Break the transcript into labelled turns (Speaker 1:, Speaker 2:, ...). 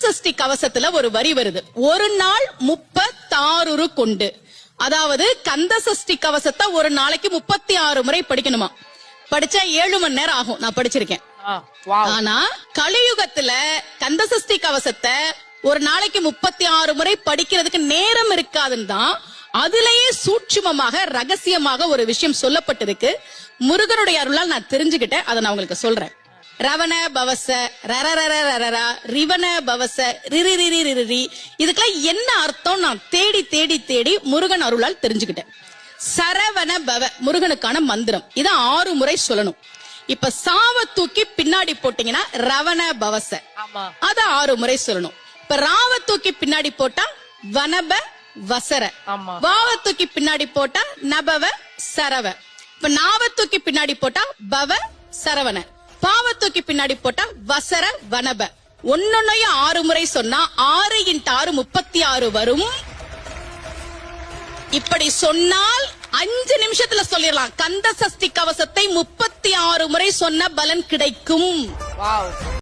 Speaker 1: சஷ்டி கவசத்துல ஒரு வரி வருது, ஒரு நாள் 36 கொண்டு. அதாவது கந்த சஷ்டி கவசத்தை ஒரு நாளைக்கு 36 முறை படிக்கணுமா. படிச்சா 7 மணி நேரம் ஆகும். நான் படிச்சிருக்கேன். ஆனா கலியுகத்துல கந்த சஷ்டி கவசத்தை ஒரு நாளைக்கு 36 முறை படிக்கிறதுக்கு நேரம் இருக்காதுன்னு தான் அதுலயே சூட்சுமமாக ரகசியமாக ஒரு விஷயம் சொல்லப்பட்டிருக்கு. முருகனுடைய அருளால் நான் தெரிஞ்சுக்கிட்டேன். அதை நான் உங்களுக்கு சொல்றேன். ரவண பவச ரரரரரரா ரிவன பவச ரிரிரிரிரிரி, இதுக்கெல்லாம் என்ன அர்த்தம் நான் தேடி தேடி தேடி முருகன் அருளால் தெரிஞ்சுக்கிட்டேன். சரவண பவ முருகனுக்கான மந்திரம். இத 6 முறை சொல்லணும். இப்ப சாவ தூக்கி பின்னாடி போட்டீங்கன்னா ரவண பவச, அத 6 முறை சொல்லணும். இப்ப ராவ தூக்கி பின்னாடி போட்டா வனப வசர, வாவ தூக்கி பின்னாடி போட்டா நபவ சரவ, இப்ப நாவ தூக்கி பின்னாடி போட்டா பவ சரவண, பாவ தூக்கி பின்னாடி போட்டா வசர வனப. ஒன்னொன்னையும் 6 முறை சொன்னா 6 × 6 36 வரும். இப்படி சொன்னால் 5 நிமிஷத்துல சொல்லிடலாம். கந்த சஷ்டி கவசத்தை 36 முறை சொன்ன பலன் கிடைக்கும்.